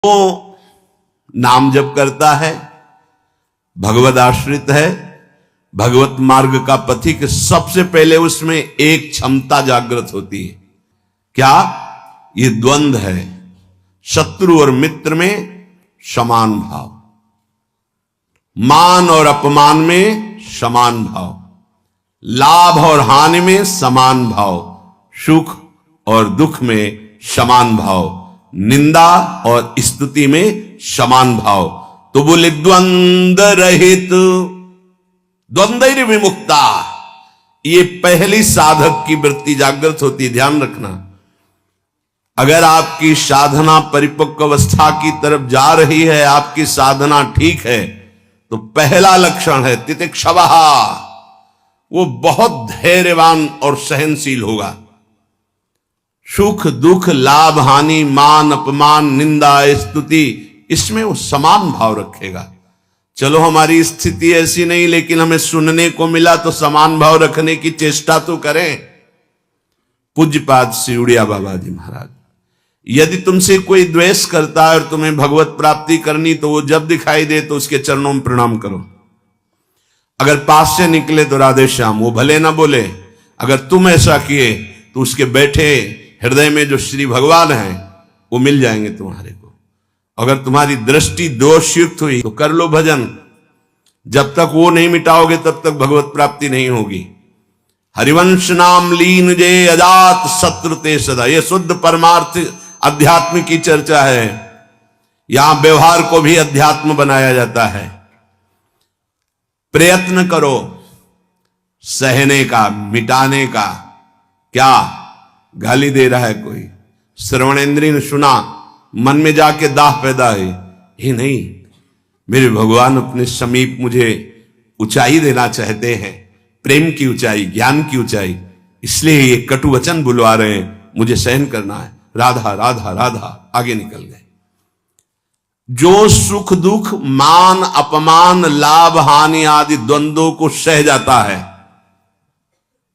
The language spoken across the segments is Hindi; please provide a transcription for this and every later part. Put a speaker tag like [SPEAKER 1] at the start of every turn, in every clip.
[SPEAKER 1] वो नाम जप करता है, भगवद आश्रित है, भगवत मार्ग का पथिक, सबसे पहले उसमें एक क्षमता जागृत होती है। क्या? ये द्वंद्व है, शत्रु और मित्र में समान भाव, मान और अपमान में समान भाव, लाभ और हानि में समान भाव, सुख और दुख में समान भाव, निंदा और स्तुति में समान भाव। तो बोले द्वंद्व रहित, द्वंद्व विमुक्ता, ये पहली साधक की वृत्ति जागृत होती है। ध्यान रखना, अगर आपकी साधना परिपक्व अवस्था की तरफ जा रही है, आपकी साधना ठीक है, तो पहला लक्षण है तितिक्षवः, वो बहुत धैर्यवान और सहनशील होगा। सुख दुख, लाभ हानि, मान अपमान, निंदा स्तुति, इसमें वो समान भाव रखेगा। चलो हमारी स्थिति ऐसी नहीं, लेकिन हमें सुनने को मिला तो समान भाव रखने की चेष्टा तो करें। पूज्यपाद सिउड़िया बाबा जी महाराज, यदि तुमसे कोई द्वेष करता है और तुम्हें भगवत प्राप्ति करनी, तो वो जब दिखाई दे तो उसके चरणों में प्रणाम करो। अगर पास से निकले तो राधे श्याम, वो भले ना बोले, अगर तुम ऐसा किए तो उसके बैठे हृदय में जो श्री भगवान हैं वो मिल जाएंगे तुम्हारे को। अगर तुम्हारी दृष्टि दोषयुक्त हुई तो कर लो भजन, जब तक वो नहीं मिटाओगे तब तक भगवत प्राप्ति नहीं होगी। हरिवंश नाम लीन जे अजात शत्रु ते सदा, ये शुद्ध परमार्थ अध्यात्म की चर्चा है। यहां व्यवहार को भी अध्यात्म बनाया जाता है। प्रयत्न करो सहने का, मिटाने का। क्या गाली दे रहा है कोई, श्रवणेंद्रिय ने सुना, मन में जाके दाह पैदा है, ये नहीं, मेरे भगवान अपने समीप मुझे ऊंचाई देना चाहते हैं, प्रेम की ऊंचाई, ज्ञान की ऊंचाई, इसलिए ये कटु वचन बुलवा रहे हैं, मुझे सहन करना है। राधा राधा राधा, आगे निकल गए। जो सुख दुख, मान अपमान, लाभ हानि आदि द्वंद्वों को सह जाता है,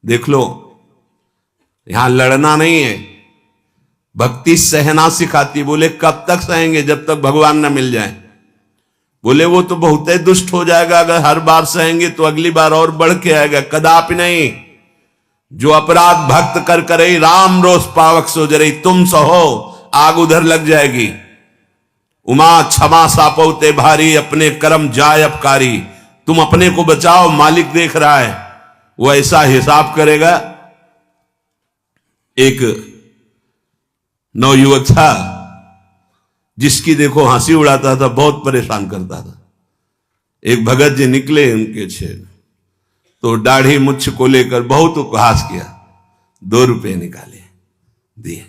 [SPEAKER 1] देख लो, यहां लड़ना नहीं है, भक्ति सहना सिखाती। बोले कब तक सहेंगे? जब तक भगवान न मिल जाए। बोले वो तो बहुत ही दुष्ट हो जाएगा, अगर हर बार सहेंगे तो अगली बार और बढ़ के आएगा। कदापि नहीं। जो अपराध भक्त कर करे राम रोष पावक सो जरे, तुम सहो आग उधर लग जाएगी। उमा क्षमा सापौते भारी, अपने कर्म जाय अपकारी। तुम अपने को बचाओ, मालिक देख रहा है, वो ऐसा हिसाब करेगा। एक नवयुवक था जिसकी देखो हंसी उड़ाता था, बहुत परेशान करता था। एक भगत जी निकले उनके छेद, तो दाढ़ी मुछ को लेकर बहुत उपहास किया। 2 रुपए निकाले, दिए।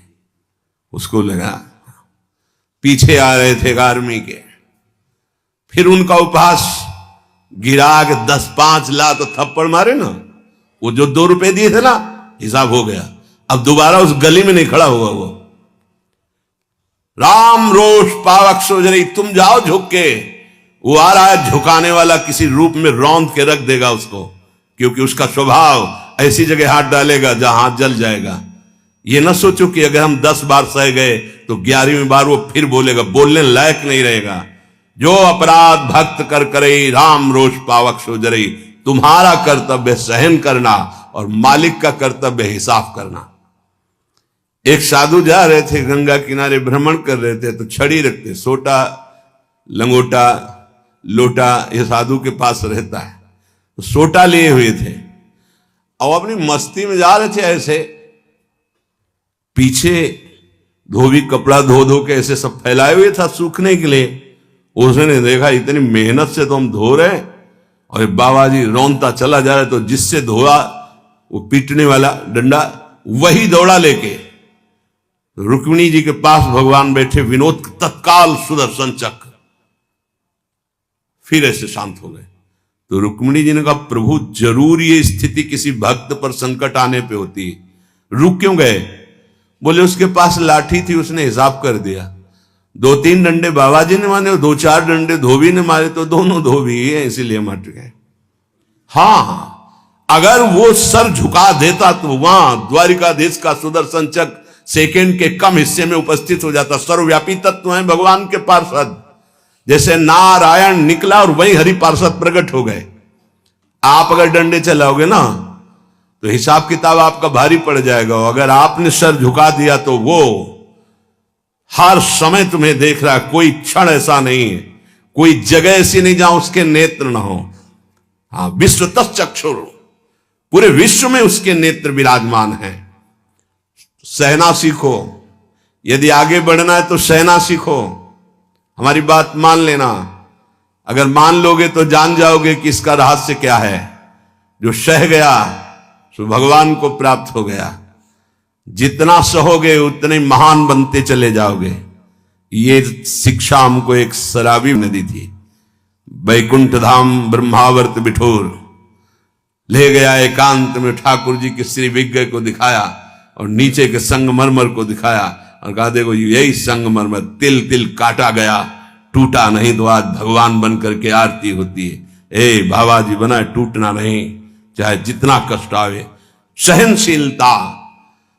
[SPEAKER 1] उसको लगा पीछे आ रहे थे आर्मी के, फिर उनका उपहास गिरा के 10-5 लात थप्पड़ मारे ना, वो जो 2 रुपए दिए थे ना, हिसाब हो गया। अब दोबारा उस गली में नहीं खड़ा होगा वो। राम रोष पावक सोजरी, तुम जाओ झुक के, वो आ रहा है झुकाने वाला, किसी रूप में रौंद के रख देगा उसको, क्योंकि उसका स्वभाव ऐसी जगह हाथ डालेगा जहां हाथ जल जाएगा। ये ना सोचो कि अगर हम 10 बार सह गए तो 11वीं बार वो फिर बोलेगा, बोलने लायक नहीं रहेगा। जो अपराध भक्त कर करे राम रोष पावक सोजरी, तुम्हारा कर्तव्य सहन करना और मालिक का कर्तव्य हिसाब करना। एक साधु जा रहे थे, गंगा किनारे भ्रमण कर रहे थे, तो छड़ी रखते, सोटा लंगोटा लोटा ये साधु के पास रहता है, तो सोटा लिए हुए थे और अपनी मस्ती में जा रहे थे। ऐसे पीछे धोबी कपड़ा धो धो के ऐसे सब फैलाए हुए था सूखने के लिए। उसने देखा इतनी मेहनत से तो हम धो रहे, और बाबा जी रौनता चला जा रहा है, तो जिससे धोआ वो पीटने वाला डंडा, वही दौड़ा लेके रुक्मिणी जी के पास भगवान बैठे, विनोद तत्काल सुदर्शन चक्र, फिर ऐसे शांत हो गए। तो रुक्मिणी जी ने कहा, प्रभु जरूर ये स्थिति किसी भक्त पर संकट आने पे होती है, रुक क्यों गए? बोले उसके पास लाठी थी, उसने हिसाब कर दिया। 2-3 डंडे बाबा जी ने मारे, 2-4 डंडे धोबी ने मारे, तो दोनों धोबी ही है, इसीलिए मट गए। हाँ, अगर वो सर झुका देता तो वहां द्वारिकाधीश का सुदर्शन चक्र सेकंड के कम हिस्से में उपस्थित हो जाता। सर्वव्यापी तत्व है भगवान के पार्षद। जैसे नारायण निकला और वही हरि पार्षद प्रकट हो गए। आप अगर डंडे चलाओगे ना तो हिसाब किताब आपका भारी पड़ जाएगा। अगर आपने सर झुका दिया तो वो हर समय तुम्हें देख रहा है। कोई क्षण ऐसा नहीं है, कोई जगह ऐसी नहीं जहां उसके नेत्र ना हो। हाँ, विश्व तच्चक्षुर, पूरे विश्व में उसके नेत्र विराजमान हैं। सहना सीखो। यदि आगे बढ़ना है तो सहना सीखो। हमारी बात मान लेना। अगर मान लोगे तो जान जाओगे कि इसका रहस्य क्या है। जो सह गया सो भगवान को प्राप्त हो गया। जितना सहोगे उतने महान बनते चले जाओगे। ये शिक्षा हमको एक शराबी ने दी थी। वैकुंठ धाम ब्रह्मावर्त बिठोर ले गया। एकांत में ठाकुर जी के श्री विग्रह को दिखाया और नीचे के संगमरमर को दिखाया और कहा देखो यही संगमरमर तिल तिल काटा गया, टूटा नहीं तो आज भगवान बन करके आरती होती है। ए बाबा जी बना टूटना नहीं, चाहे जितना कष्ट आवे। सहनशीलता,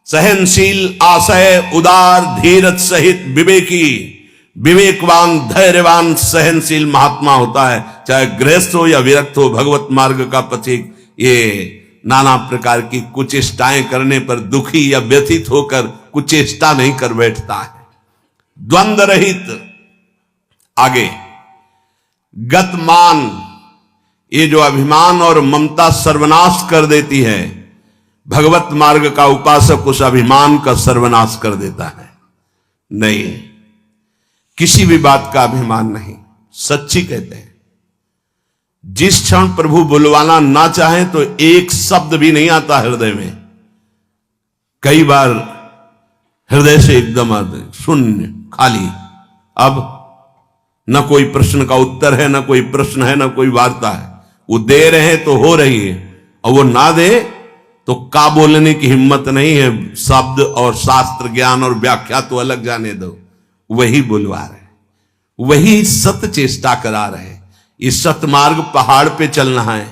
[SPEAKER 1] सहनशील, आशय, उदार, धीरज सहित विवेकी, विवेकवान, धैर्यवान, सहनशील महात्मा होता है। चाहे गृहस्थ हो या विरक्त हो, भगवत मार्ग का पथिक ये नाना प्रकार की कुचेष्टाएं करने पर दुखी या व्यथित होकर कुचेष्टा नहीं कर बैठता है। द्वंद्व रहित। आगे गतमान, ये जो अभिमान और ममता सर्वनाश कर देती है। भगवत मार्ग का उपासक उस अभिमान का सर्वनाश कर देता है। नहीं, किसी भी बात का अभिमान नहीं। सच्ची कहते हैं जिस क्षण प्रभु बुलवाना ना चाहे तो एक शब्द भी नहीं आता हृदय में। कई बार हृदय से एकदम शून्य, खाली। अब न कोई प्रश्न का उत्तर है, न कोई प्रश्न है, न कोई वार्ता है। वो दे रहे हैं तो हो रही है, और वो ना दे तो का बोलने की हिम्मत नहीं है। शब्द और शास्त्र ज्ञान और व्याख्या तो अलग जाने दो। वही बुलवा रहे, वही सत्य चेष्टा करा रहे। ये सतमार्ग पहाड़ पे चलना है,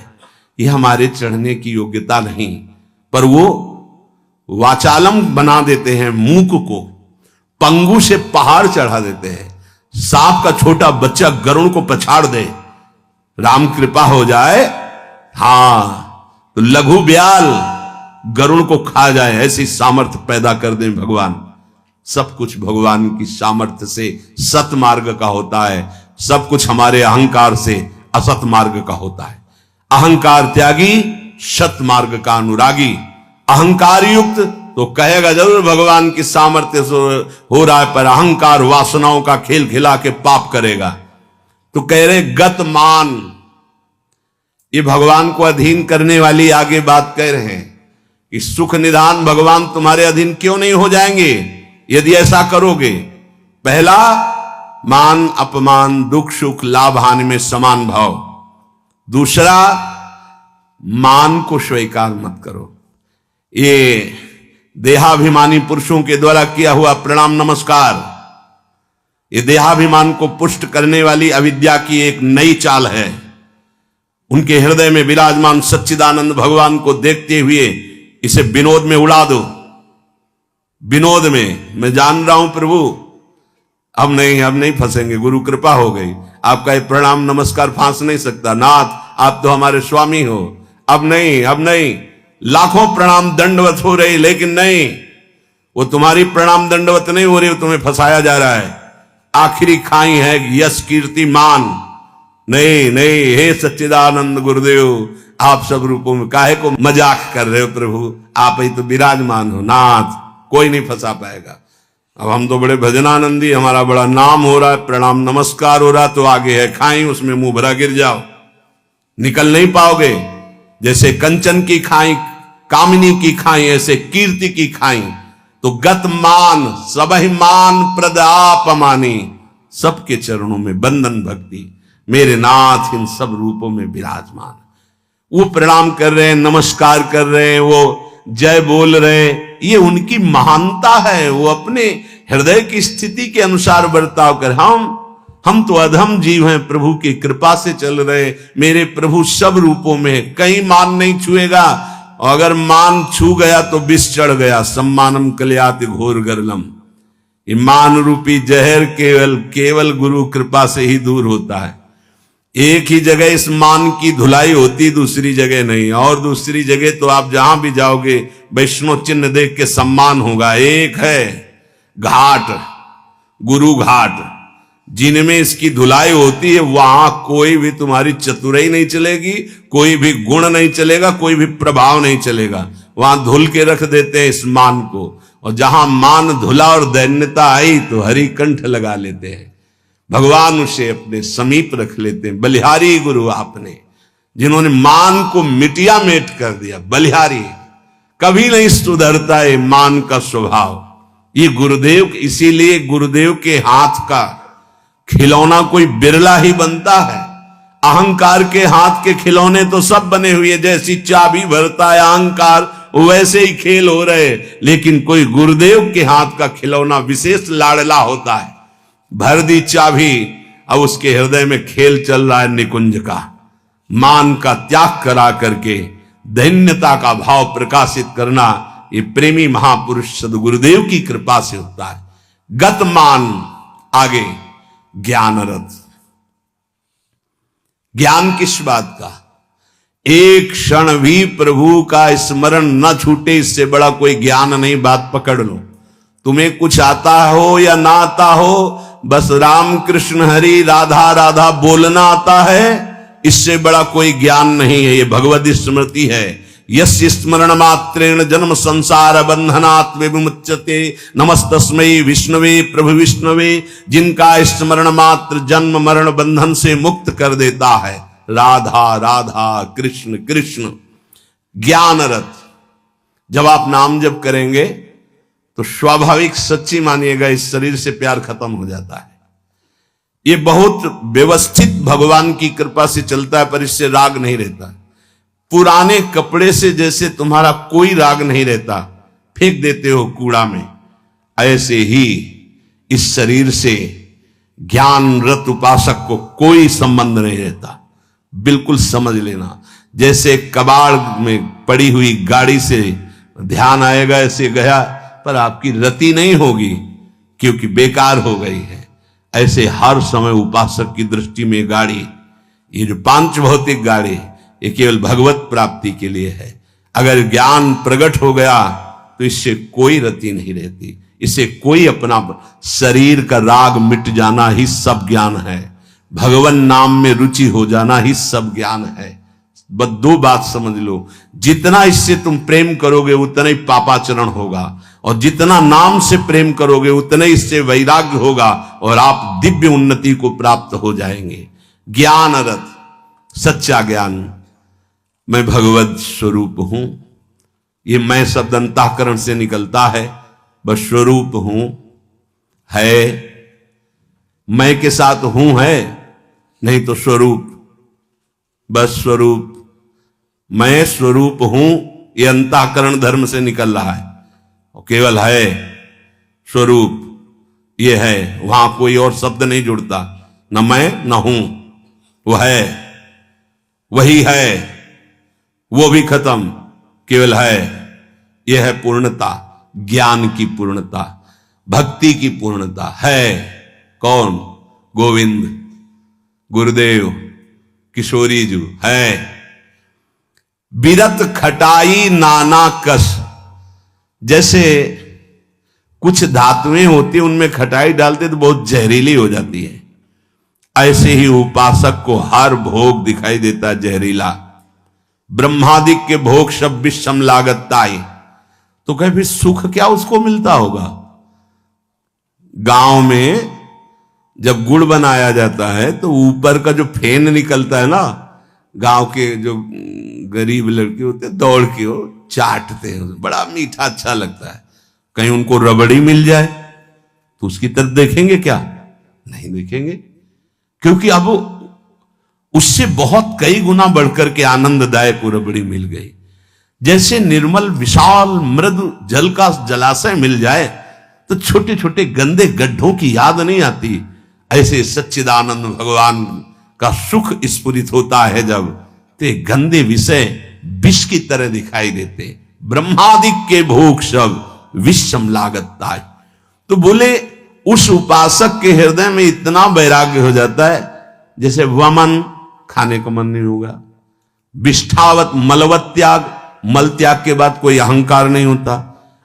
[SPEAKER 1] ये हमारे चढ़ने की योग्यता नहीं। पर वो वाचालम बना देते हैं। मूक को पंगु से पहाड़ चढ़ा देते हैं। सांप का छोटा बच्चा गरुड़ को पछाड़ दे, राम कृपा हो जाए, हां तो लघु ब्याल गरुड़ को खा जाए, ऐसी सामर्थ्य पैदा कर दें भगवान। सब कुछ भगवान की सामर्थ्य से सत मार्ग का होता है। सब कुछ हमारे अहंकार से असत मार्ग का होता है। अहंकार त्यागी, सत मार्ग का अनुरागी। अहंकार युक्त तो कहेगा जरूर भगवान की सामर्थ्य से हो रहा है, पर अहंकार वासनाओं का खेल खिला के पाप करेगा। तो कह रहे गतमान, ये भगवान को अधीन करने वाली आगे बात कह रहे हैं कि सुख निधान भगवान तुम्हारे अधीन क्यों नहीं हो जाएंगे यदि ऐसा करोगे। पहला, मान अपमान, दुख सुख, लाभ हानि में समान भाव। दूसरा, मान को स्वीकार मत करो। ये देहाभिमानी पुरुषों के द्वारा किया हुआ प्रणाम नमस्कार, ये देहाभिमान को पुष्ट करने वाली अविद्या की एक नई चाल है। उनके हृदय में विराजमान सच्चिदानंद भगवान को देखते हुए इसे विनोद में उड़ा दो। विनोद में, मैं जान रहा हूं प्रभु अब नहीं फंसेंगे, गुरु कृपा हो गई। आपका ये प्रणाम नमस्कार फांस नहीं सकता। नाथ आप तो हमारे स्वामी हो, अब नहीं। लाखों प्रणाम दंडवत हो रही, लेकिन नहीं, वो तुम्हारी प्रणाम दंडवत नहीं हो रही, वो तुम्हें फंसाया जा रहा है। आखिरी खाई है यश कीर्ति मान। नहीं, हे सच्चिदानंद गुरुदेव, आप सब रूपों में काहे को मजाक कर रहे हो प्रभु, आप ही तो विराजमान हो। नाथ कोई नहीं फंसा पाएगा। अब हम तो बड़े भजनानंदी, हमारा बड़ा नाम हो रहा है, प्रणाम नमस्कार हो रहा, तो आगे है खाई, उसमें मुंह भरा गिर जाओ, निकल नहीं पाओगे। जैसे कंचन की खाई, कामिनी की खाई, ऐसे कीर्ति की खाई। तो गत मान, सबहि मान प्रद आप मानी, सबके चरणों में बंधन भक्ति, मेरे नाथ इन सब रूपों में विराजमान। वो प्रणाम कर रहे हैं, नमस्कार कर रहे हैं, वो जय बोल रहे हैं, ये उनकी महानता है। वो अपने हृदय की स्थिति के अनुसार बर्ताव कर। हम तो अधम जीव हैं, प्रभु की कृपा से चल रहे। मेरे प्रभु सब रूपों में, कहीं मान नहीं छुएगा, और अगर मान छू गया तो विष चढ़ गया। सम्मानम कल्याति घोर गरलम। ये मान रूपी जहर केवल गुरु कृपा से ही दूर होता है। एक ही जगह इस मान की धुलाई होती, दूसरी जगह नहीं। और दूसरी जगह तो आप जहां भी जाओगे वैष्णव चिन्ह देख के सम्मान होगा। एक है घाट, गुरु घाट, जिनमें इसकी धुलाई होती है, वहां कोई भी तुम्हारी चतुराई नहीं चलेगी, कोई भी गुण नहीं चलेगा, कोई भी प्रभाव नहीं चलेगा। वहां धुल के रख देते हैं इस मान को। और जहां मान धुला और दैन्यता आई तो हरिकंठ लगा लेते हैं, भगवान उसे अपने समीप रख लेते हैं। बलिहारी गुरु आपने, जिन्होंने मान को मिटिया मेट कर दिया। बलिहारी कभी नहीं सुधरता है मान का स्वभाव। ये गुरुदेव, इसीलिए गुरुदेव के हाथ का खिलौना कोई बिरला ही बनता है। अहंकार के हाथ के खिलौने तो सब बने हुए, जैसी चाबी भरता है अहंकार वैसे ही खेल हो रहे। लेकिन कोई गुरुदेव के हाथ का खिलौना विशेष लाडला होता है। भर दी चाबी, अब उसके हृदय में खेल चल रहा है निकुंज का। मान का त्याग करा करके दैन्यता का भाव प्रकाशित करना, ये प्रेमी महापुरुष सदगुरुदेव की कृपा से होता है। गत मान, आगे ज्ञान रथ। ज्ञान किस बात का? एक क्षण भी प्रभु का स्मरण न छूटे, इससे बड़ा कोई ज्ञान नहीं। बात पकड़ लो। तुम्हें कुछ आता हो या ना आता हो, बस राम कृष्ण हरि राधा राधा बोलना आता है, इससे बड़ा कोई ज्ञान नहीं है। ये भगवत स्मृति है। यस्य स्मरण मात्रेण जन्म संसार बंधनात् विमुच्यते नमस्तस्मै विष्णवे प्रभु विष्णवे। जिनका स्मरण मात्र जन्म मरण बंधन से मुक्त कर देता है। राधा राधा कृष्ण कृष्ण। ज्ञान रथ, जब आप नाम जप करेंगे तो स्वाभाविक सच्ची मानिएगा इस शरीर से प्यार खत्म हो जाता है। ये बहुत व्यवस्थित भगवान की कृपा से चलता है, पर इससे राग नहीं रहता। पुराने कपड़े से जैसे तुम्हारा कोई राग नहीं रहता, फेंक देते हो कूड़ा में, ऐसे ही इस शरीर से ज्ञान रत उपासक को कोई संबंध नहीं रहता। बिल्कुल समझ लेना। जैसे कबाड़ में पड़ी हुई गाड़ी से ध्यान आएगा, ऐसे गया, पर आपकी रति नहीं होगी क्योंकि बेकार हो गई है। ऐसे हर समय उपासक की दृष्टि में गाड़ी, ये जो पांच भौतिक गाड़ी, ये केवल भगवत प्राप्ति के लिए है। अगर ज्ञान प्रकट हो गया तो इससे कोई रति नहीं रहती। इससे कोई अपना शरीर का राग मिट जाना ही सब ज्ञान है। भगवान नाम में रुचि हो जाना ही सब ज्ञान है। बस दो बात समझ लो, जितना इससे तुम प्रेम करोगे उतना ही पापाचरण होगा, और जितना नाम से प्रेम करोगे उतना ही इससे वैराग्य होगा, और आप दिव्य उन्नति को प्राप्त हो जाएंगे। ज्ञान रथ, सच्चा ज्ञान। मैं भगवत स्वरूप हूं, ये मैं शब्द अंतःकरण से निकलता है। बस स्वरूप हूं है, मैं के साथ हूं है नहीं तो स्वरूप, बस स्वरूप। मैं स्वरूप हूं, ये अंतःकरण धर्म से निकल रहा है, और केवल है स्वरूप, ये है। वहां कोई और शब्द नहीं जुड़ता, न मैं न हूं, वो है, वही है, वो भी खत्म, केवल है। यह है पूर्णता, ज्ञान की पूर्णता, भक्ति की पूर्णता है। कौन? गोविंद, गुरुदेव, किशोरी जी है। बिरत खटाई नाना कस, जैसे कुछ धातुएं होती, उनमें खटाई डालते तो बहुत जहरीली हो जाती है, ऐसे ही उपासक को हर भोग दिखाई देता है जहरीला। ब्रह्मादिक के भोग सब विषम लागताई, तो कहे फिर सुख क्या उसको मिलता होगा? गांव में जब गुड़ बनाया जाता है तो ऊपर का जो फेन निकलता है ना, गांव के जो गरीब लड़के होते हैं दौड़ के वो चाटते हैं, बड़ा मीठा अच्छा लगता है। कहीं उनको रबड़ी मिल जाए तो उसकी तरफ देखेंगे क्या? नहीं देखेंगे, क्योंकि अब उससे बहुत कई गुना बढ़कर के आनंददायक वो रबड़ी मिल गई। जैसे निर्मल विशाल मृदु जल का जलाशय मिल जाए तो छोटे छोटे गंदे गड्ढों की याद नहीं आती, ऐसे सच्चिदानंद भगवान का सुख स्फुरित होता है जब, ते गंदे विषय विष की तरह दिखाई देते। ब्रह्मादि के भोग सब विषम लागता है। तो बोले उस उपासक के हृदय में इतना वैराग्य हो जाता है जैसे वमन, खाने का मन नहीं होगा, विष्ठावत मलवत त्याग, मल त्याग के बाद कोई अहंकार नहीं होता,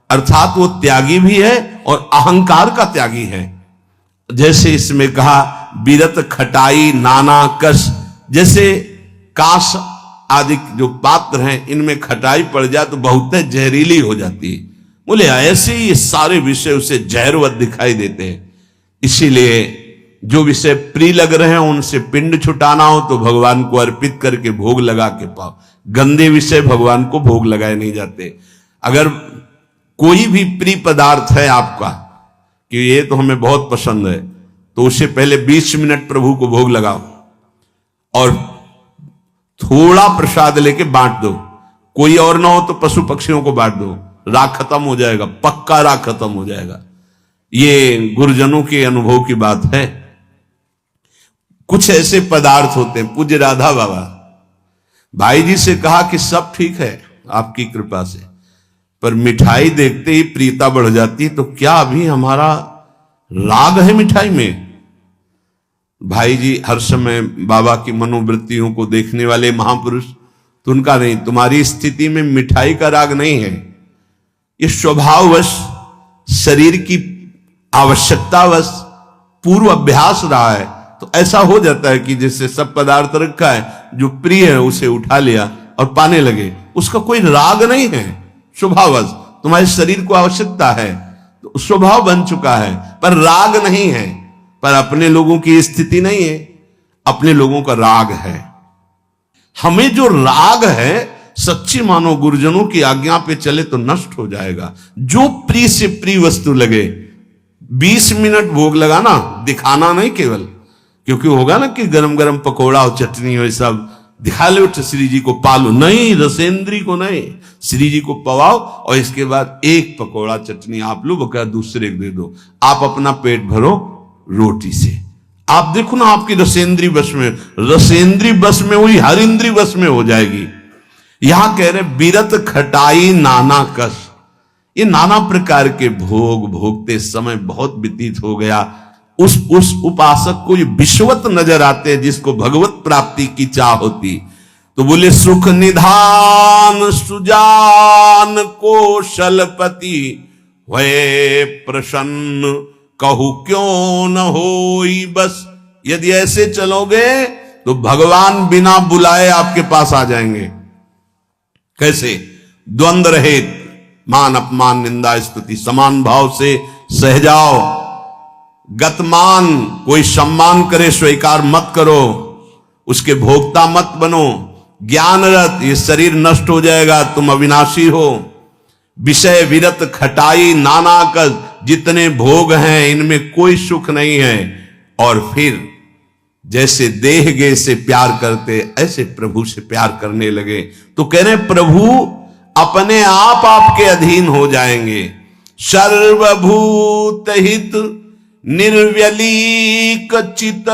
[SPEAKER 1] अर्थात वो त्यागी भी है और अहंकार का त्यागी है। जैसे इसमें कहा बीरत खटाई नाना कस, जैसे काश आदि जो पात्र हैं इनमें खटाई पड़ जाए तो बहुत जहरीली हो जाती है। बोले ऐसे ही ये सारे विषय उसे जहरवत दिखाई देते हैं। इसीलिए जो विषय प्रिय लग रहे हैं उनसे पिंड छुटाना हो तो भगवान को अर्पित करके भोग लगा के पाओ। गंदे विषय भगवान को भोग लगाए नहीं जाते। अगर कोई भी प्रिय पदार्थ है आपका कि ये तो हमें बहुत पसंद है, तो उससे पहले 20 मिनट प्रभु को भोग लगाओ और थोड़ा प्रसाद लेके बांट दो। कोई और ना हो तो पशु पक्षियों को बांट दो, राग खत्म हो जाएगा, पक्का राग खत्म हो जाएगा। ये गुरुजनों के अनुभव की बात है। कुछ ऐसे पदार्थ होते हैं, पूज्य राधा बाबा भाई जी से कहा कि सब ठीक है आपकी कृपा से, पर मिठाई देखते ही प्रीता बढ़ जाती, तो क्या अभी हमारा राग है मिठाई में? भाई जी हर समय बाबा की मनोवृत्तियों को देखने वाले महापुरुष, तो उनका नहीं, तुम्हारी स्थिति में मिठाई का राग नहीं है, ये स्वभाववश शरीर की आवश्यकतावश पूर्व अभ्यास रहा है। तो ऐसा हो जाता है कि जैसे सब पदार्थ रखा है, जो प्रिय है उसे उठा लिया और पाने लगे, उसका कोई राग नहीं है, स्वभाववश तुम्हारे शरीर को आवश्यकता है तो स्वभाव बन चुका है, पर राग नहीं है। पर अपने लोगों की स्थिति नहीं है, अपने लोगों का राग है। हमें जो राग है सच्ची मानो गुरुजनों की आज्ञा पे चले तो नष्ट हो जाएगा। जो प्रिय से प्रिय वस्तु लगे 20 मिनट भोग लगाना, दिखाना नहीं केवल, क्योंकि होगा ना कि गरम गरम पकौड़ा और चटनी हो सब दिखा लो तो श्री जी को पालो, नहीं, रसेंद्री को नहीं, श्री जी को पवाओ और इसके बाद एक पकौड़ा चटनी आप लो, बका दूसरे को दे दो, आप अपना पेट भरो रोटी से। आप देखो ना आपकी रसेंद्री बस में, रसेंद्री बस में हुई हर इंद्री बस में हो जाएगी। यहां कह रहे बीरत खटाई नाना कस, ये नाना प्रकार के भोग भोगते समय बहुत व्यतीत हो गया। उस उपासक को ये विश्वत नजर आते हैं जिसको भगवत प्राप्ति की चाह होती। तो बोले सुख निधान सुजान कौशलपति वे प्रसन्न कहू क्यों न होई बस। यदि ऐसे चलोगे तो भगवान बिना बुलाए आपके पास आ जाएंगे। कैसे? द्वंद्व रहित, मान अपमान निंदा स्तुति समान भाव से सह जाओ। गतमान, कोई सम्मान करे स्वीकार मत करो, उसके भोक्ता मत बनो। ज्ञानरत, ये शरीर नष्ट हो जाएगा, तुम अविनाशी हो। विषय विरत खटाई नाना कस, जितने भोग हैं इनमें कोई सुख नहीं है। और फिर जैसे देह गे से प्यार करते ऐसे प्रभु से प्यार करने लगे। तो कह रहे प्रभु अपने आप आपके अधीन हो जाएंगे। सर्वभूत हित निर्व्यलीक चित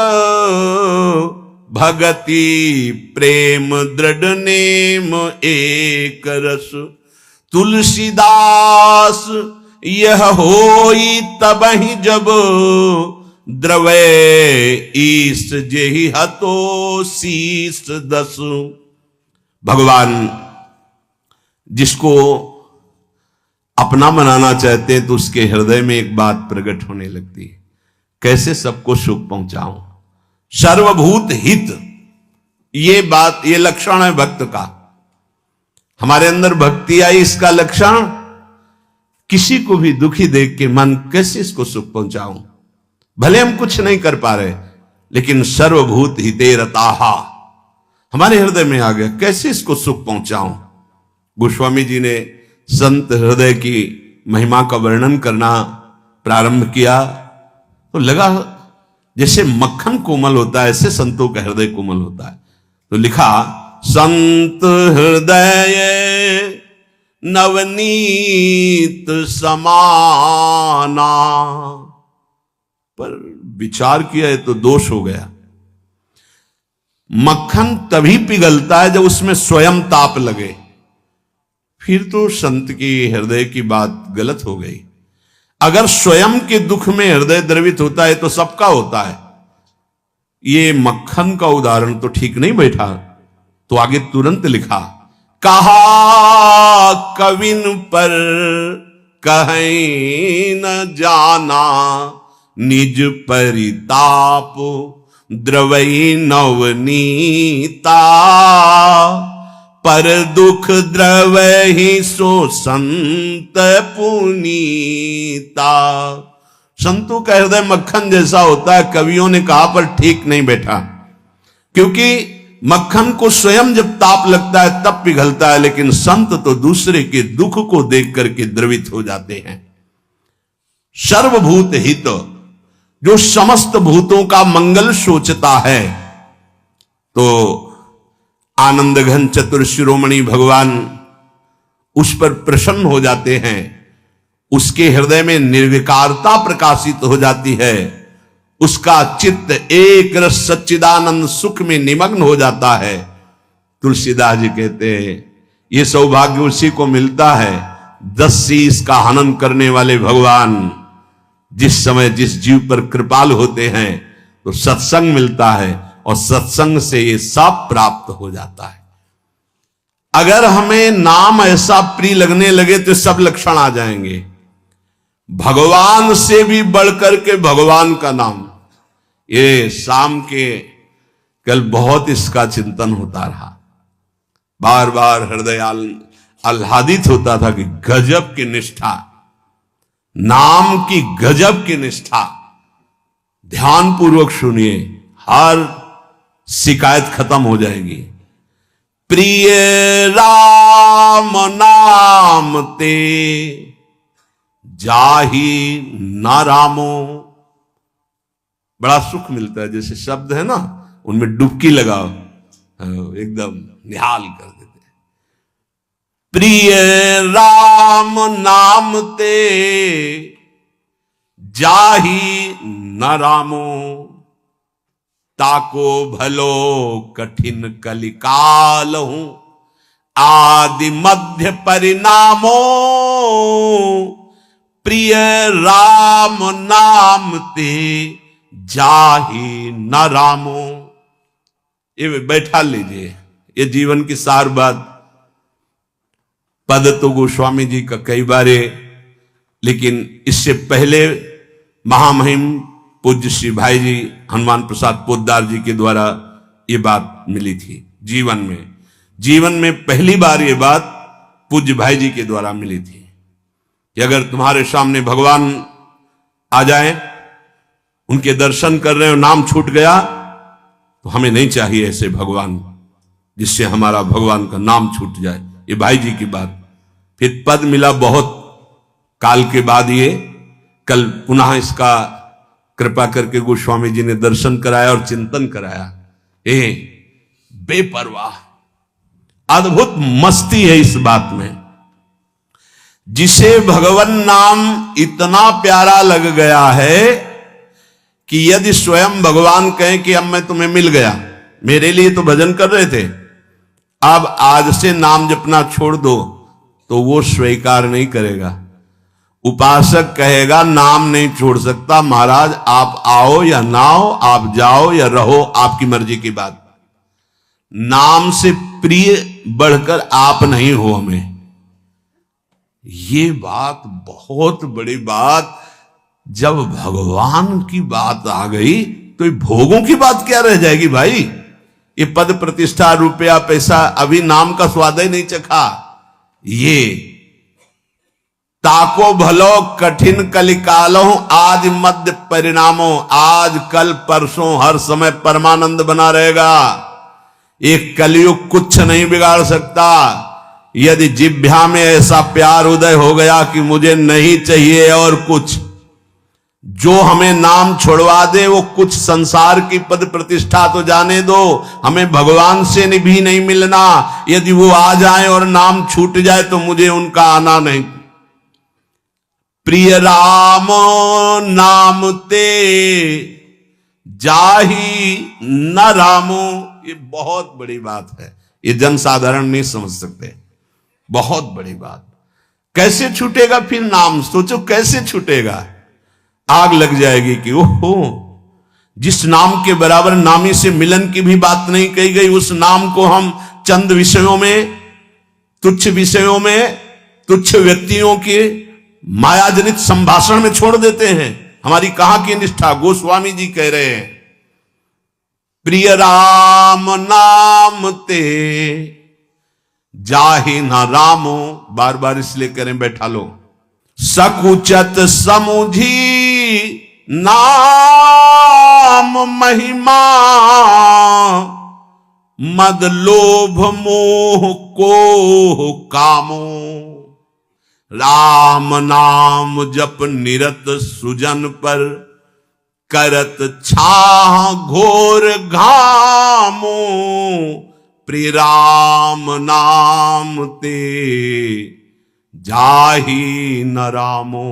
[SPEAKER 1] भगति प्रेम दृढ़ नेम एक रस। तुलसीदास यह होई तबहि जब द्रवे ईश जेहि हतो शीस दस। भगवान जिसको अपना बनाना चाहते हैं तो उसके हृदय में एक बात प्रकट होने लगती है, कैसे सबको सुख पहुंचाऊं। सर्वभूत हित, ये बात, ये लक्षण है भक्त का। हमारे अंदर भक्ति आई, इसका लक्षण किसी को भी दुखी देख के मन कैसे इसको सुख पहुंचाऊं। भले हम कुछ नहीं कर पा रहे, लेकिन सर्वभूत हिते रताहा हमारे हृदय में आ गया, कैसे इसको सुख पहुंचाऊं। गोस्वामी जी ने संत हृदय की महिमा का वर्णन करना प्रारंभ किया तो लगा जैसे मक्खन कोमल होता है ऐसे संतों का हृदय कोमल होता है। तो लिखा संत हृदय नवनीत समाना, पर विचार किया है तो दोष हो गया। मक्खन तभी पिघलता है जब उसमें स्वयं ताप लगे। फिर तो संत की हृदय की बात गलत हो गई। अगर स्वयं के दुख में हृदय द्रवित होता है तो सबका होता है। ये मक्खन का उदाहरण तो ठीक नहीं बैठा। तो आगे तुरंत लिखा, कहा कविन पर कहीं न जाना, निज परिताप द्रवई नवनीता, पर दुख द्रवहि सो संत पुनीता। संतों का हृदय मक्खन जैसा होता है, कवियों ने कहा, पर ठीक नहीं बैठा। क्योंकि मक्खन को स्वयं जब ताप लगता है तब पिघलता है, लेकिन संत तो दूसरे के दुख को देख करके द्रवित हो जाते हैं। सर्वभूत हित, जो समस्त भूतों का मंगल सोचता है, तो आनंद घन चतुर शिरोमणि भगवान उस पर प्रसन्न हो जाते हैं। उसके हृदय में निर्विकारता प्रकाशित हो जाती है। उसका चित्त एक रस सच्चिदानंद सुख में निमग्न हो जाता है। तुलसीदास जी कहते हैं, ये सौभाग्य उसी को मिलता है 10 शीश का हनन करने वाले भगवान जिस समय जिस जीव पर कृपाल होते हैं तो सत्संग मिलता है, और सत्संग से ये सब प्राप्त हो जाता है। अगर हमें नाम ऐसा प्रिय लगने लगे तो सब लक्षण आ जाएंगे। भगवान से भी बढ़कर के भगवान का नाम। ये शाम के कल बहुत इसका चिंतन होता रहा। बार बार हृदय आह्लादित होता था कि गजब की निष्ठा, नाम की गजब की निष्ठा। ध्यान पूर्वक सुनिए, हर शिकायत खत्म हो जाएगी। प्रिय राम नाम ते जाही न रामो। बड़ा सुख मिलता है। जैसे शब्द है ना, उनमें डुबकी लगाओ, एकदम निहाल कर देते हैं। प्रिय राम नाम ते जाही न रामो, ताको भलो कठिन कलिकाल हूं, आदि मध्य परिणामो, प्रिय राम नाम ते जाही न रामो। ये बैठा लीजिए, ये जीवन की सार बात। पद तो गोस्वामी जी का कई बारे, लेकिन इससे पहले महामहिम पूज्य श्री भाई जी हनुमान प्रसाद पोद्दार जी के द्वारा ये बात मिली थी। जीवन में पहली बार ये बात पूज्य भाई जी के द्वारा मिली थी कि अगर तुम्हारे सामने भगवान आ जाए, उनके दर्शन कर रहे हो, नाम छूट गया, तो हमें नहीं चाहिए ऐसे भगवान जिससे हमारा भगवान का नाम छूट जाए। ये भाई जी की बात। फिर पद मिला बहुत काल के बाद। ये कल पुनः इसका कृपा करके गोस्वामी जी ने दर्शन कराया और चिंतन कराया। बेपरवाह, अद्भुत मस्ती है इस बात में। जिसे भगवान नाम इतना प्यारा लग गया है कि यदि स्वयं भगवान कहें कि अब मैं तुम्हें मिल गया, मेरे लिए तो भजन कर रहे थे, अब आज से नाम जपना छोड़ दो, तो वो स्वीकार नहीं करेगा। उपासक कहेगा नाम नहीं छोड़ सकता, महाराज आप आओ या ना आओ, आप जाओ या रहो, आपकी मर्जी की बात। नाम से प्रिय बढ़कर आप नहीं हो हमें। ये बात बहुत बड़ी बात। जब भगवान की बात आ गई तो ये भोगों की बात क्या रह जाएगी भाई। ये पद प्रतिष्ठा रुपया पैसा, अभी नाम का स्वाद ही नहीं चखा। ये ताको भलो कठिन कलिकालो, आज मध्य परिणामो। आज कल परसों हर समय परमानंद बना रहेगा। एक कलयुग कुछ नहीं बिगाड़ सकता। यदि जिह्वा में ऐसा प्यार उदय हो गया कि मुझे नहीं चाहिए और कुछ, जो हमें नाम छोड़वा दे वो कुछ संसार की पद प्रतिष्ठा तो जाने दो, हमें भगवान से भी नहीं मिलना। यदि वो आ जाए और नाम छूट जाए तो मुझे उनका आना नहीं। प्रिय राम नाम ते जाही न रामो। ये बहुत बड़ी बात है, ये जनसाधारण नहीं समझ सकते, बहुत बड़ी बात। कैसे छूटेगा फिर नाम? सोचो कैसे छूटेगा, आग लग जाएगी कि ओहो, जिस नाम के बराबर नामी से मिलन की भी बात नहीं कही गई, उस नाम को हम चंद विषयों में, तुच्छ विषयों में, तुच्छ व्यक्तियों के मायाजनित संभाषण में छोड़ देते हैं। हमारी कहां की निष्ठा? गोस्वामी जी कह रहे हैं, प्रिय राम नाम ते जाहि न रामो, बार बार इसलिए करें, बैठा लो, सकुचत समुझी नाम महिमा, मद लोभ मोह को कामो, राम नाम जप निरत सुजन पर, करत छाह घोर घामो, प्रिय राम नाम ते जाहि न रामो।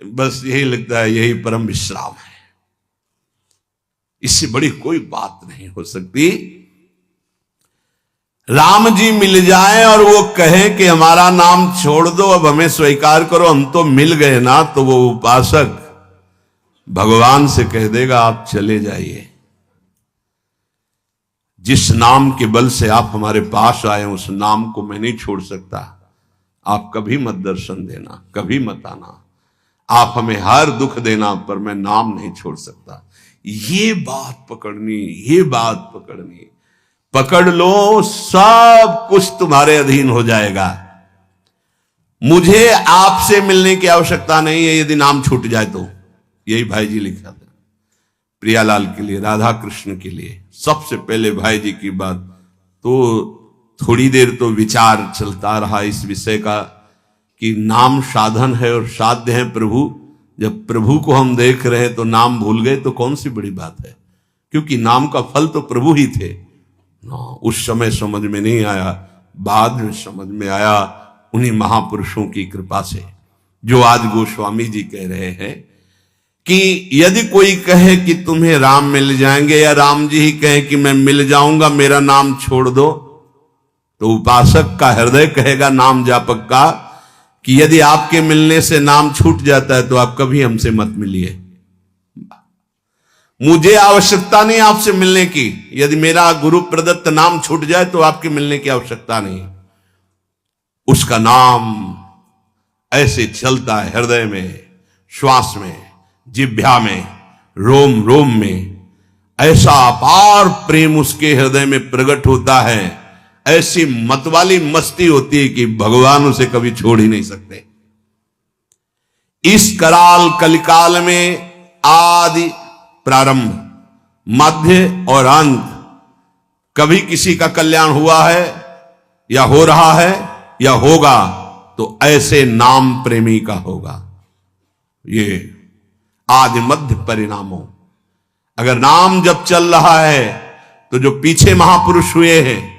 [SPEAKER 1] बस यही लगता है, यही परम विश्राम है, इससे बड़ी कोई बात नहीं हो सकती। राम जी मिल जाए और वो कहें कि हमारा नाम छोड़ दो, अब हमें स्वीकार करो, हम तो मिल गए ना, तो वो उपासक भगवान से कह देगा आप चले जाइए, जिस नाम के बल से आप हमारे पास आए उस नाम को मैं नहीं छोड़ सकता, आप कभी मत दर्शन देना, कभी मत आना, आप हमें हर दुख देना, पर मैं नाम नहीं छोड़ सकता। ये बात पकड़नी, ये बात पकड़नी, पकड़ लो, सब कुछ तुम्हारे अधीन हो जाएगा। मुझे आपसे मिलने की आवश्यकता नहीं है यदि नाम छूट जाए तो। यही भाई जी लिखा था प्रियालाल के लिए, राधा कृष्ण के लिए। सबसे पहले भाई जी की बात तो थोड़ी देर तो विचार चलता रहा इस विषय का कि नाम साधन है और साध्य है प्रभु। जब प्रभु को हम देख रहे हैं तो नाम भूल गए तो कौन सी बड़ी बात है, क्योंकि नाम का फल तो प्रभु ही थे ना। उस समय समझ में नहीं आया, बाद में समझ में आया उन्हीं महापुरुषों की कृपा से, जो आज गोस्वामी जी कह रहे हैं कि यदि कोई कहे कि तुम्हें राम मिल जाएंगे, या राम जी ही कहे कि मैं मिल जाऊंगा, मेरा नाम छोड़ दो, तो उपासक का हृदय कहेगा नाम जापक का कि यदि आपके मिलने से नाम छूट जाता है तो आप कभी हमसे मत मिलिए, मुझे आवश्यकता नहीं आपसे मिलने की। यदि मेरा गुरु प्रदत्त नाम छूट जाए तो आपके मिलने की आवश्यकता नहीं। उसका नाम ऐसे चलता है हृदय में, श्वास में, जिह्वा में, रोम रोम में, ऐसा अपार प्रेम उसके हृदय में प्रकट होता है, ऐसी मतवाली मस्ती होती है कि भगवान उसे कभी छोड़ ही नहीं सकते। इस कराल कलिकाल में आदि प्रारंभ, मध्य और अंत, कभी किसी का कल्याण हुआ है या हो रहा है या होगा तो ऐसे नाम प्रेमी का होगा। ये आदि मध्य परिणामों, अगर नाम जब चल रहा है तो जो पीछे महापुरुष हुए हैं,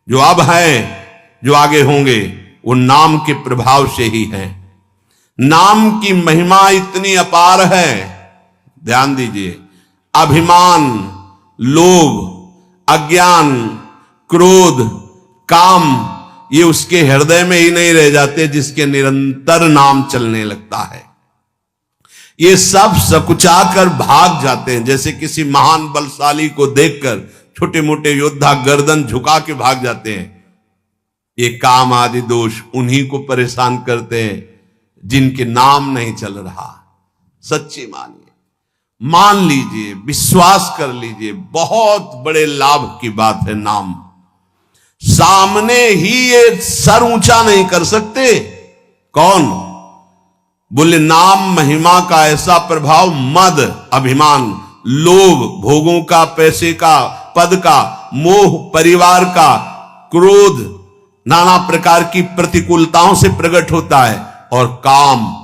[SPEAKER 1] जो अब हैं, जो आगे होंगे, वो नाम के प्रभाव से ही है। नाम की महिमा इतनी अपार है, ध्यान दीजिए, अभिमान, लोभ, अज्ञान, क्रोध, काम, ये उसके हृदय में ही नहीं रह जाते जिसके निरंतर नाम चलने लगता है। ये सब सकुचाकर भाग जाते हैं, जैसे किसी महान बलशाली को देखकर छोटे मोटे योद्धा गर्दन झुका के भाग जाते हैं। ये काम आदि दोष उन्हीं को परेशान करते हैं जिनके नाम नहीं चल रहा। सच्ची मानिए, मान लीजिए, विश्वास कर लीजिए, बहुत बड़े लाभ की बात है नाम। सामने ही ये सर ऊंचा नहीं कर सकते। कौन? बोले नाम महिमा का ऐसा प्रभाव, मद, अभिमान, लोभ, भोगों का, पैसे का, पद का, मोह, परिवार का, क्रोध, नाना प्रकार की प्रतिकूलताओं से प्रकट होता है, और काम,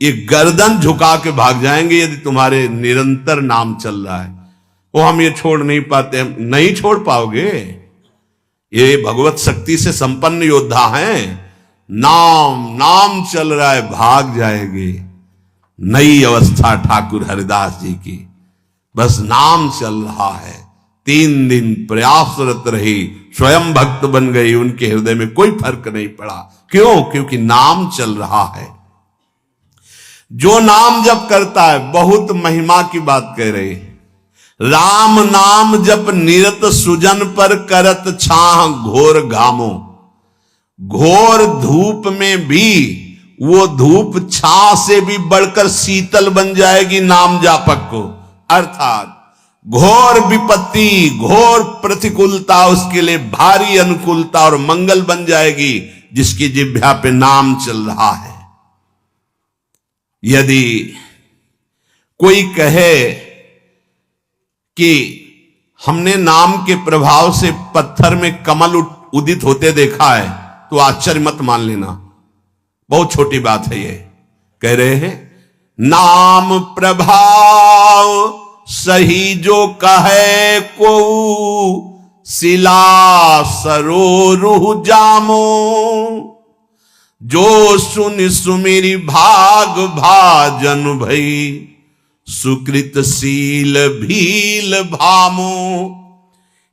[SPEAKER 1] ये गर्दन झुका के भाग जाएंगे यदि तुम्हारे निरंतर नाम चल रहा है। वो हम ये छोड़ नहीं पाते, नहीं छोड़ पाओगे। ये भगवत शक्ति से संपन्न योद्धा हैं। नाम नाम चल रहा है, भाग जाएंगे। नई अवस्था ठाकुर हरिदास जी की, बस नाम चल रहा है, 3 दिन प्रयासरत रही, स्वयं भक्त बन गई, उनके हृदय में कोई फर्क नहीं पड़ा। क्यों? क्योंकि नाम चल रहा है। जो नाम जप करता है, बहुत महिमा की बात कह रहे हैं, राम नाम जप निरत सुजन पर करत छाह घोर घामो। घोर धूप में भी वो धूप छाह से भी बढ़कर शीतल बन जाएगी नाम जापक को। अर्थात घोर विपत्ति, घोर प्रतिकूलता उसके लिए भारी अनुकूलता और मंगल बन जाएगी, जिसकी जिह्वा पे नाम चल रहा है। यदि कोई कहे कि हमने नाम के प्रभाव से पत्थर में कमल उदित होते देखा है, तो आश्चर्य मत मान लेना, बहुत छोटी बात है ये। कह रहे हैं नाम प्रभाव सही जो कहे को, शिला सरोरुह जामो। जो सुन सुमेरी भाग भाजन भई, सुकृतशील भील भामो।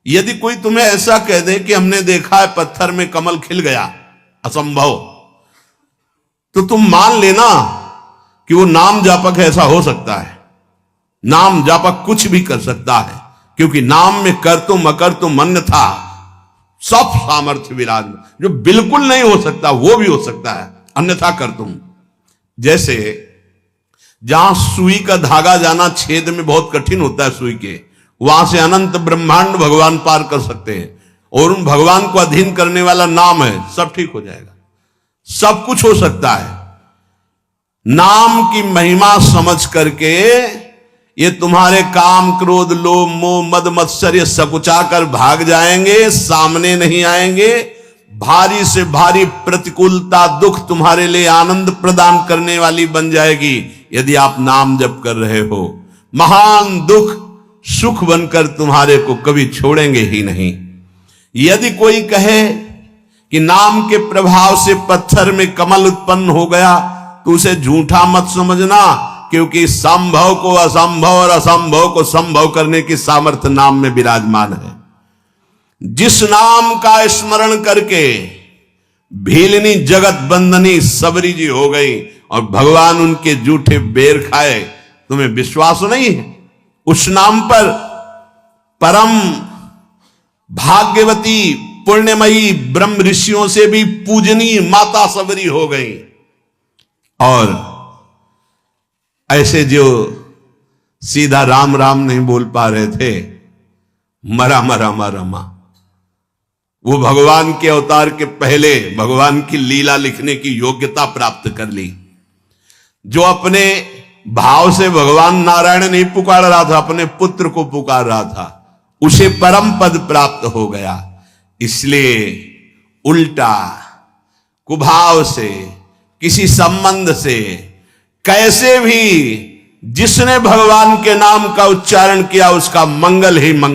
[SPEAKER 1] यदि कोई तुम्हें ऐसा कह दे कि हमने देखा है पत्थर में कमल खिल गया, असंभव, तो तुम मान लेना कि वो नाम जापक ऐसा हो सकता है। नाम जापक कुछ भी कर सकता है, क्योंकि नाम में कर तुम अकर तुम अन्यथा सब सामर्थ्य विराज। जो बिल्कुल नहीं हो सकता वो भी हो सकता है, अन्यथा कर तुम। जैसे जहां सुई का धागा जाना छेद में बहुत कठिन होता है सुई के, वहां से अनंत ब्रह्मांड भगवान पार कर सकते हैं, और उन भगवान को अधीन करने वाला नाम है, सब ठीक हो जाएगा, सब कुछ हो सकता है। नाम की महिमा समझ करके ये तुम्हारे काम क्रोध लोभ मोह मद मत्सर्य सकुचा कर भाग जाएंगे, सामने नहीं आएंगे। भारी से भारी प्रतिकूलता दुख तुम्हारे लिए आनंद प्रदान करने वाली बन जाएगी यदि आप नाम जप कर रहे हो। महान दुख सुख बनकर तुम्हारे को कभी छोड़ेंगे ही नहीं। यदि कोई कहे कि नाम के प्रभाव से पत्थर में कमल उत्पन्न हो गया, तो उसे झूठा मत समझना, क्योंकि संभव को असंभव और असंभव को संभव करने की सामर्थ्य नाम में विराजमान है। जिस नाम का स्मरण करके भीलनी जगत बंदनी सबरी जी हो गई और भगवान उनके जूठे बेर खाए, तुम्हें विश्वास नहीं है? उस नाम पर परम भाग्यवती पुण्यमयी ब्रह्म ऋषियों से भी पूजनीय माता सबरी हो गई। और ऐसे जो सीधा राम राम नहीं बोल पा रहे थे, मरा मरा मरा मा, वो भगवान के अवतार के पहले भगवान की लीला लिखने की योग्यता प्राप्त कर ली। जो अपने भाव से भगवान नारायण नहीं पुकार रहा था, अपने पुत्र को पुकार रहा था, उसे परम पद प्राप्त हो गया। इसलिए उल्टा कुभाव से, किसी संबंध से, कैसे भी जिसने भगवान के नाम का उच्चारण किया उसका मंगल ही मंगल।